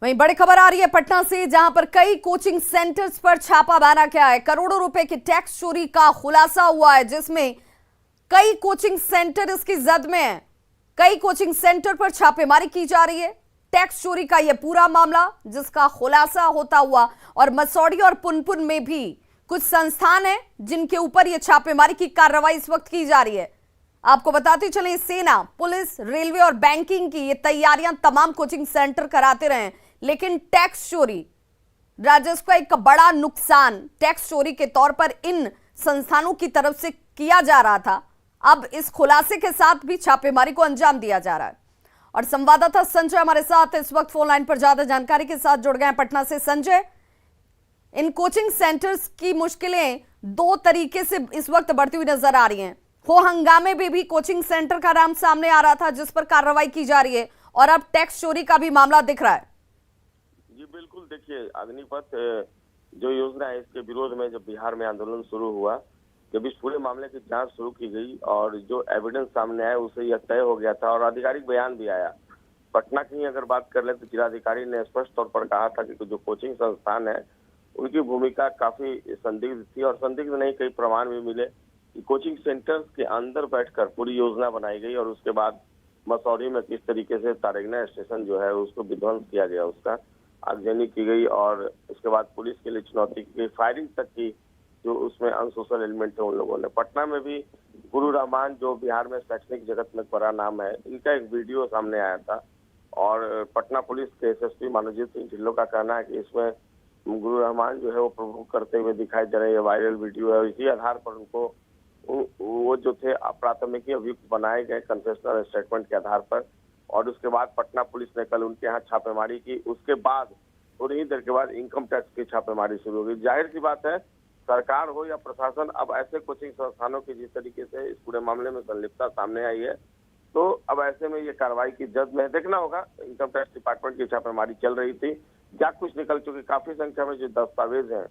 वहीं बड़ी खबर आ रही है पटना से, जहां पर कई कोचिंग सेंटर्स पर छापा मारा गया है। करोड़ों रुपए की टैक्स चोरी का खुलासा हुआ है, जिसमें कई कोचिंग सेंटर इसकी जद में है। कई कोचिंग सेंटर पर छापेमारी की जा रही है। टैक्स चोरी का यह पूरा मामला, जिसका खुलासा होता हुआ, और मसौड़ी और पुनपुन में भी कुछ संस्थान हैं जिनके ऊपर यह छापेमारी की कार्रवाई इस वक्त की जा रही है। आपको बताते चलें, सेना, पुलिस, रेलवे और बैंकिंग की ये तैयारियां तमाम कोचिंग सेंटर कराते रहे, लेकिन टैक्स चोरी, राजस्व का एक बड़ा नुकसान टैक्स चोरी के तौर पर इन संस्थानों की तरफ से किया जा रहा था। अब इस खुलासे के साथ भी छापेमारी को अंजाम दिया जा रहा है। और संवाददाता संजय हमारे साथ इस वक्त फोन लाइन पर ज्यादा जानकारी के साथ जुड़ गए हैं पटना से। संजय, इन कोचिंग सेंटर्स की मुश्किलें दो तरीके से इस वक्त बढ़ती हुई नजर आ रही हैं। हो हंगामे में भी कोचिंग सेंटर का नाम सामने आ रहा था जिस पर कार्रवाई की जा रही है, और अब टैक्स चोरी का भी मामला दिख रहा है। जी बिल्कुल, देखिए अग्निपथ जो योजना है, इसके विरोध में जब बिहार में आंदोलन शुरू हुआ, जब इस पूरे मामले की जांच शुरू की गई और जो एविडेंस सामने आया उससे यह तय हो गया था और आधिकारिक बयान भी आया। पटना की अगर बात कर ले तो जिलाधिकारी ने स्पष्ट तौर पर कहा था कि जो कोचिंग संस्थान है उनकी भूमिका काफी संदिग्ध थी, और संदिग्ध नहीं, कई प्रमाण भी मिले कि कोचिंग सेंटर्स के अंदर बैठकर पूरी योजना बनाई गई और उसके बाद मसौरी में किस तरीके से तारेगना स्टेशन जो है उसको विध्वंस किया गया, उसका आगजनी की गई, और उसके बाद पुलिस के लिए चुनौती की गई, फायरिंग तक की जो उसमें अनसोशल एलिमेंट थे उन लोगों ने। पटना में भी गुरु रहमान, जो बिहार में शैक्षणिक जगत में बड़ा नाम है, इनका एक वीडियो सामने आया था, और पटना पुलिस के एसएसपी मानवजीत सिंह ढिल्लों का कहना है कि इसमें गुरु रहमान जो है वो प्रोवोक करते हुए दिखाई दे रहे हैं। वायरल वीडियो है और इसी आधार पर उनको वो जो थे प्राथमिकी अभियुक्त बनाए गए कन्फेशनल स्टेटमेंट के आधार पर, और उसके बाद पटना पुलिस ने कल उनके यहाँ छापेमारी की। उसके बाद थोड़ी ही देर के बाद इनकम टैक्स की छापेमारी शुरू हो गई। जाहिर सी बात है, सरकार हो या प्रशासन, अब ऐसे कोचिंग संस्थानों की जिस तरीके से इस पूरे मामले में संलिप्तता सामने आई है, तो अब ऐसे में ये कार्रवाई की जद में देखना होगा। इनकम टैक्स डिपार्टमेंट की छापेमारी चल रही थी, क्या कुछ निकल चुकी, काफी संख्या में जो दस्तावेज हैं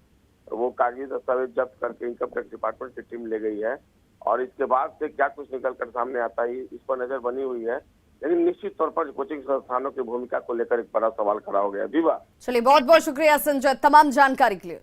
वो कागजी दस्तावेज जब्त करके इनकम टैक्स डिपार्टमेंट की टीम ले गई है, और इसके बाद से क्या कुछ निकल कर सामने आता है इस पर नजर बनी हुई है। लेकिन निश्चित तौर पर कोचिंग संस्थानों की भूमिका को लेकर एक बड़ा सवाल खड़ा हो गया। विवा, चलिए, बहुत बहुत शुक्रिया संजय तमाम जानकारी के लिए।